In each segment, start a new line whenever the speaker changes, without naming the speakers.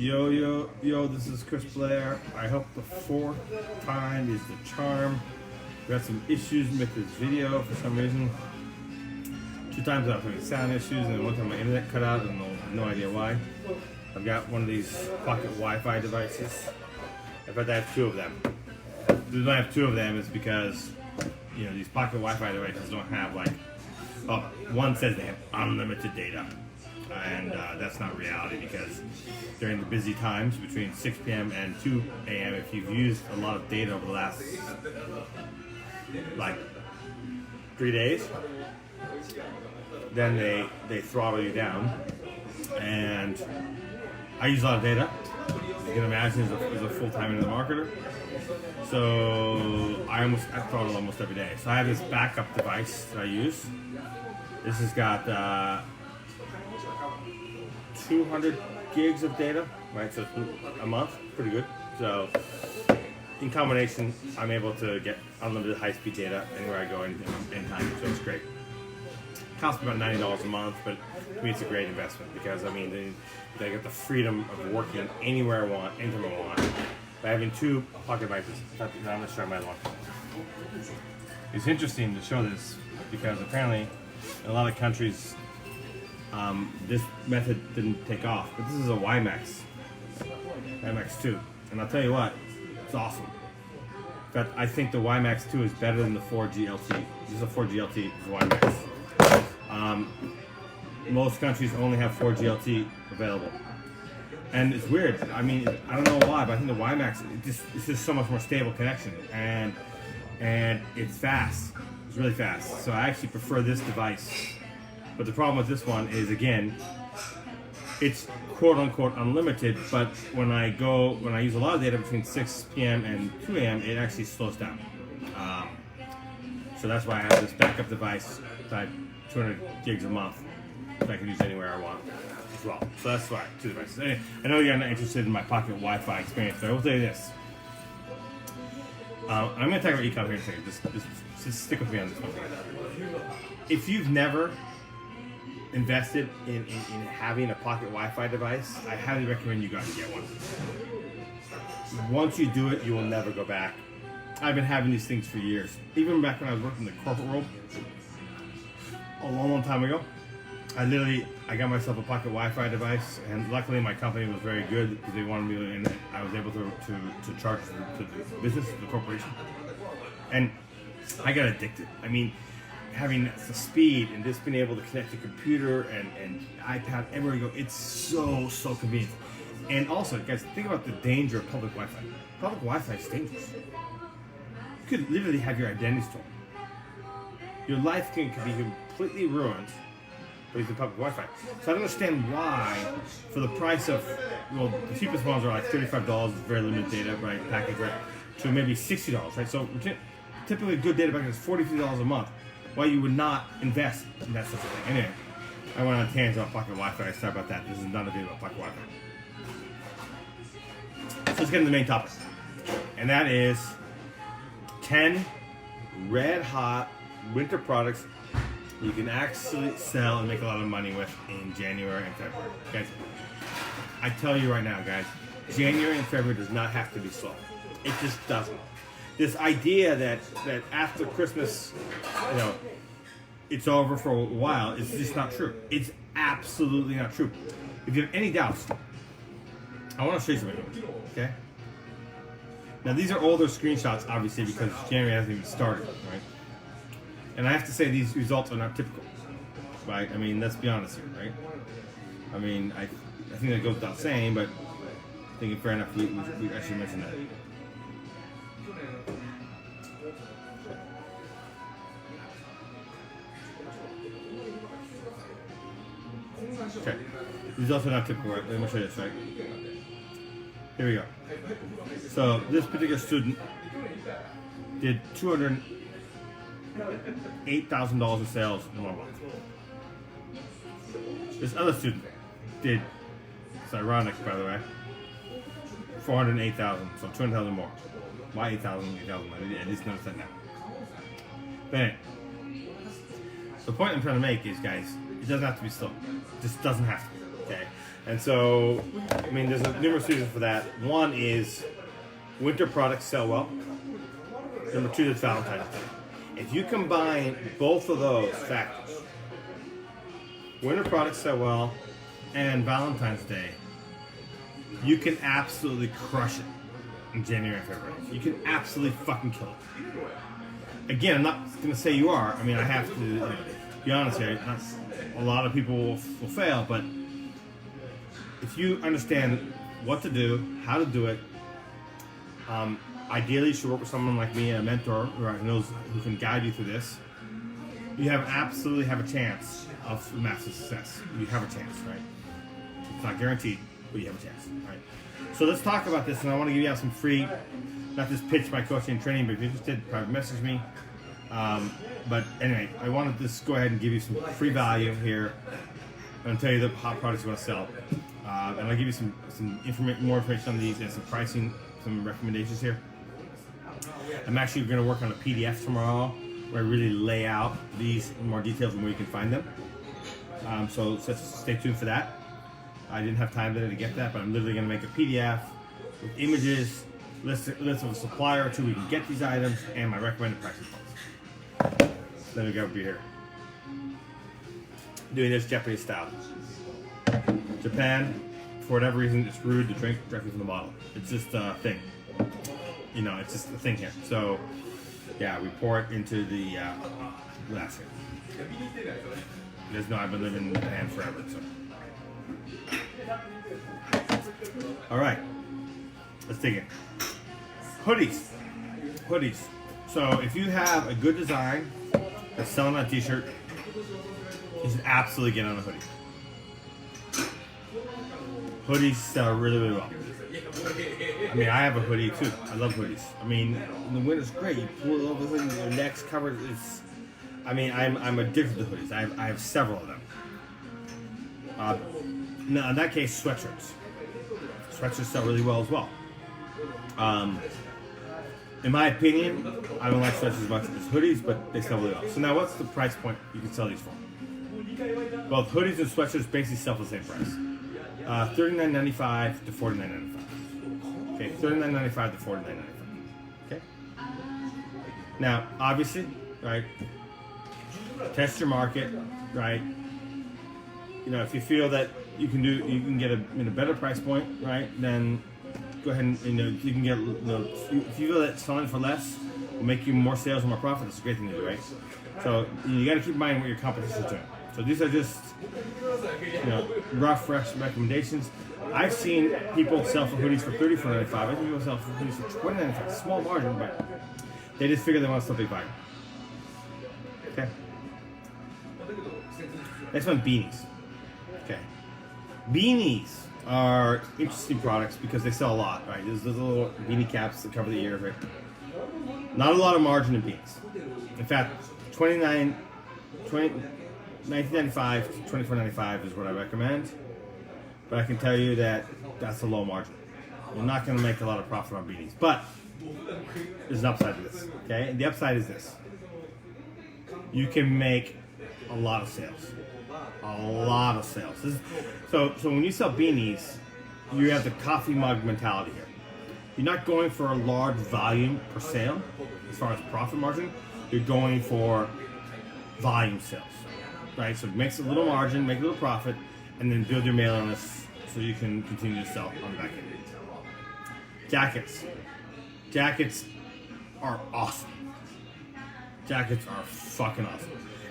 Yo, this is Chris Blair. I hope the fourth time is the charm. We had some issues with this video for some reason. 2 times I was having sound issues, and then 1 time my internet cut out, and no idea why. I've got one of these pocket Wi-Fi devices. In fact, I have 2 of them. The reason I have 2 of them is because, you know, these pocket Wi-Fi devices don't have one says they have unlimited data. And that's not reality, because during the busy times between 6 p.m. and 2 a.m., if you've used a lot of data over the last 3 days, then they throttle you down. And I use a lot of data. You can imagine as a full-time internet marketer. So I throttle almost every day. So I have this backup device that I use. This has got 200 gigs of data, right? So a month, pretty good. So in combination, I'm able to get unlimited high-speed data anywhere I go anytime. So it's great. It costs me about $90 a month, but to me it's a great investment, because I mean they get the freedom of working anywhere I want, anytime I want, by having 2 pocket devices. In fact, I'm going to show my one. It's interesting to show this because apparently in a lot of countries this method didn't take off, but this is a WiMAX 2, and I'll tell you what, it's awesome. In fact, I think the WiMAX 2 is better than the 4G LTE. This is a 4G LTE for WiMAX. Most countries only have 4G LTE available, and it's weird. I mean, I don't know why, but I think the WiMAX it's just so much more stable connection, and it's fast. It's really fast. So I actually prefer this device. But the problem with this one is, again, it's quote-unquote unlimited, but when I use a lot of data between 6 p.m. and 2 a.m., it actually slows down. So that's why I have this backup device, 200 gigs a month, that I can use anywhere I want as well. So that's why, 2 devices. Anyway, I know you're not interested in my pocket Wi-Fi experience, but I will tell you this. I'm going to talk about e-com here in a second. Just stick with me on this one. If you've never invested in having a pocket Wi-Fi device, I highly recommend you go out and get one. Once you do it, you will never go back. I've been having these things for years. Even back when I was working in the corporate world, a long time ago, I got myself a pocket Wi-Fi device, and luckily my company was very good because they wanted me to, and I was able to charge to the business, the corporation, and I got addicted. I mean, having the speed and just being able to connect to computer and iPad everywhere you go, it's so convenient. And also, guys, think about the danger of public Wi-Fi. Public Wi-Fi is dangerous. You could literally have your identity stolen. Your life can be completely ruined by using public Wi-Fi. So I don't understand why, for the price of, well, the cheapest ones are like $35, very limited data, right, package, right, to maybe $60, right? So typically a good data package is $43 a month. Why you would not invest in that such a thing. Anyway, I went on a tangent on pocket Wi-Fi. Sorry about that. This is not a video about pocket Wi-Fi. So let's get into the main topic. And that is 10 red hot winter products you can actually sell and make a lot of money with in January and February. Guys, I tell you right now, guys, January and February does not have to be slow. It just doesn't. This idea that after Christmas, you know, it's over for a while, is just not true. It's absolutely not true. If you have any doubts, I want to show you something, okay? Now, these are older screenshots, obviously, because January hasn't even started, right? And I have to say, these results are not typical, right? I mean, let's be honest here, right? I mean, I think that goes without saying, but I think fair enough, we actually mentioned that. Okay, this is also not typical, right? Let me show you this, right? Here we go. So this particular student did $208,000 in sales in 1 month. This other student did, it's ironic by the way, $408,000, so $200,000 more. Why 8,000? I just noticed that now. But anyway, the point I'm trying to make is, guys, it doesn't have to be slow. It just doesn't have to be. Okay, and so I mean, there's numerous reasons for that. One is winter products sell well. Number two is Valentine's Day. If you combine both of those factors, winter products sell well, and Valentine's Day, you can absolutely crush it in January and February. You can absolutely fucking kill it. Again, I'm not going to say you are. I mean, I have to be honest here. A lot of people will fail, but if you understand what to do, how to do it, ideally you should work with someone like me, a mentor who knows, who can guide you through this. You absolutely have a chance of massive success. You have a chance, right? It's not guaranteed, but you have a chance, right? So let's talk about this, and I want to give you out some free, not just pitch my coaching and training, but if you're interested, private message me. But anyway, I wanted to just go ahead and give you some free value here and tell you the hot products you want to sell. And I'll give you some more information on these and some pricing, some recommendations here. I'm actually going to work on a PDF tomorrow where I really lay out these in more details and where you can find them. So stay tuned for that. I didn't have time today to get that, but I'm literally going to make a PDF with images, list of a supplier or two we can get these items, and my recommended pricing points. Let me go over here. Doing this Japanese style. Japan, for whatever reason, it's rude to drink directly from the bottle. It's just a thing. You know, it's just a thing here. So, yeah, we pour it into the glass here. You guys know I've been living in Japan forever, so. All right, let's dig in. Hoodies. So if you have a good design that's selling on a t-shirt, you should absolutely get on a hoodie. Hoodies sell really, really well. I mean, I have a hoodie too. I love hoodies. I mean, in the winter's great. You pull it over, your neck's covered. I'm addicted to hoodies. I have several of them. Now, in that case, sweatshirts. Sweatshirts sell really well as well. In my opinion, I don't like sweatshirts as much as hoodies, but they sell really well. So now, what's the price point you can sell these for? Both hoodies and sweatshirts basically sell for the same price. $39.95 to $49.95. Okay, $39.95 to $49.95. Okay. Now, obviously, right? Test your market, right? You know, if you feel that you can get in a better price point, right? Then go ahead and you can get. If you feel that selling for less will make you more sales and more profit, that's a great thing to do, right? So you got to keep in mind what your competition is doing. So these are just rough recommendations. I've seen people sell for hoodies for $34.95. I've seen people sell for hoodies for $29.95. Small margin, but they just figure they want something big. Okay. Next one, beanies. Okay. Beanies are interesting products because they sell a lot, right? There's those little beanie caps that cover the ear, right? Not a lot of margin in beanies. In fact, $19.95 to $24.95 is what I recommend. But I can tell you that that's a low margin. You're not going to make a lot of profit on beanies. But there's an upside to this, okay? And the upside is this. You can make a lot of sales. A lot of sales. So when you sell beanies, you have the coffee mug mentality here. You're not going for a large volume per sale as far as profit margin. You're going for volume sales, right? So it makes a little margin, make a little profit, and then build your mailing list so you can continue to sell on the back end. Jackets. Jackets are awesome. Jackets are fucking awesome.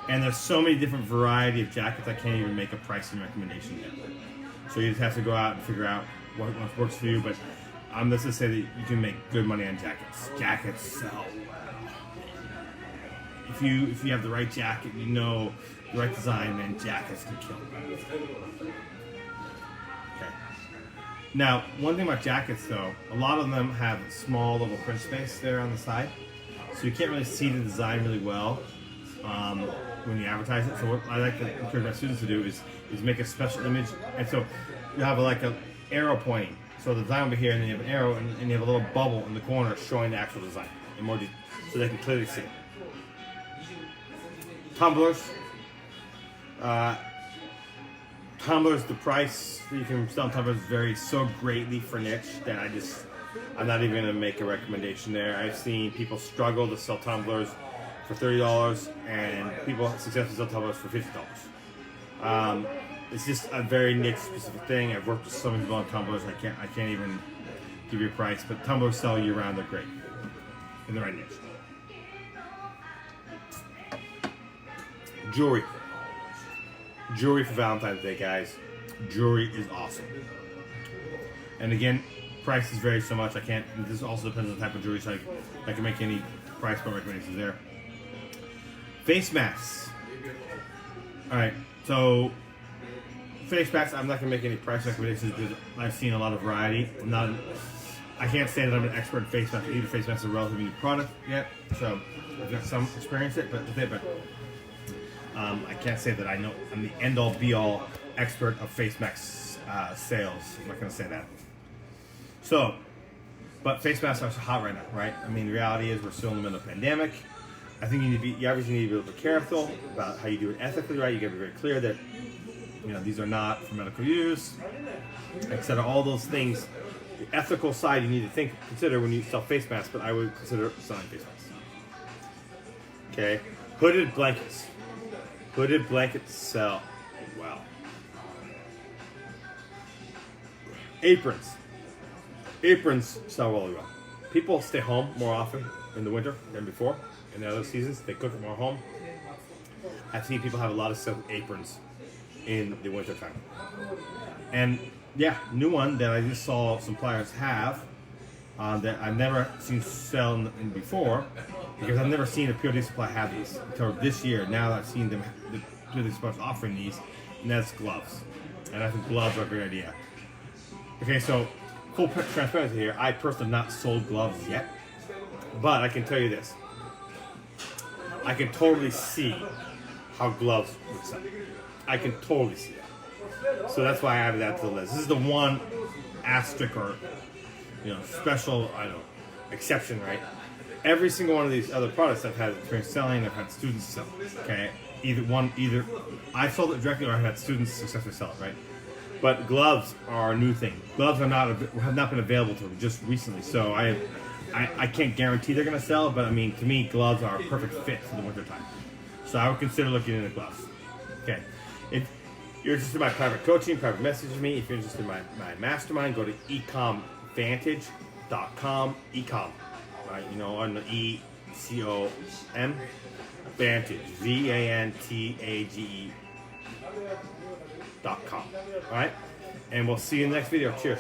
And there's so many different variety of jackets, I can't even make a pricing recommendation yet. So you just have to go out and figure out what works for you. But let's just say that you can make good money on jackets. Jackets sell well. If you have the right jacket, the right design, then jackets can kill. Okay. Now, one thing about jackets, though, a lot of them have small little print space there on the side, so you can't really see the design really well when you advertise it. So what I like to encourage my students to do is make a special image, and so you have like an arrow pointing. So the design will be here, and then you have an arrow, and you have a little bubble in the corner showing the actual design in more detail, so they can clearly see it. tumblers, the price that you can sell tumblers vary so greatly for niche that I'm not even gonna make a recommendation there. I've seen people struggle to sell tumblers for $30 and people successfully sell tumblers for $50. It's just a very niche specific thing. I've worked with so many people on tumblers. I can't even give you a price, but tumblers sell year round. They're great in the right niche. Jewelry for Valentine's Day, guys. Jewelry is awesome. And again, prices vary so much. This also depends on the type of jewelry, so I can make any price point recommendations there. Face masks. All right, so face masks. I'm not gonna make any price recommendations because I've seen a lot of variety. I can't say that I'm an expert in face masks. Either face masks is a relatively new product yet, so I've got some experience with it, but I can't say that I'm the end-all, be-all expert of face masks sales. I'm not gonna say that. So, but face masks are hot right now, right? I mean, the reality is we're still in the middle of a pandemic. I think you obviously need to be a little bit careful about how you do it ethically, right? You gotta be very clear that, these are not for medical use, etc. All those things. The ethical side you need to consider when you sell face masks, but I would consider selling face masks. Okay, hooded blankets. Hooded blankets sell well. Aprons sell really well. People stay home more often in the winter than before. In the other seasons, they cook more home. I've seen people have a lot of silk aprons in the winter time. And yeah, new one that I just saw some suppliers have that I've never seen sell in before, because I've never seen a POD supply have these until this year. Now that I've seen them, the POD suppliers offering these, and that's gloves. And I think gloves are a great idea. Okay, so full transparency here. I personally have not sold gloves yet, but I can tell you this. I can totally see how gloves would sell. I can totally see that. So that's why I added that to the list. This is the one asterisk or special, exception, right? Every single one of these other products I've had experience selling, I've had students sell. Okay, either I sold it directly or I've had students successfully sell it, right? But gloves are a new thing. Gloves have not been available to them just recently, so I can't guarantee they're going to sell. But I mean, to me, gloves are a perfect fit for the winter time. So I would consider looking into gloves. Okay, if you're interested in my private coaching, private message me. If you're interested in my mastermind, go to ecomvantage.com. Ecom, right? On the ECOM, Vantage, VANTAGE.com. All right, and we'll see you in the next video. Cheers.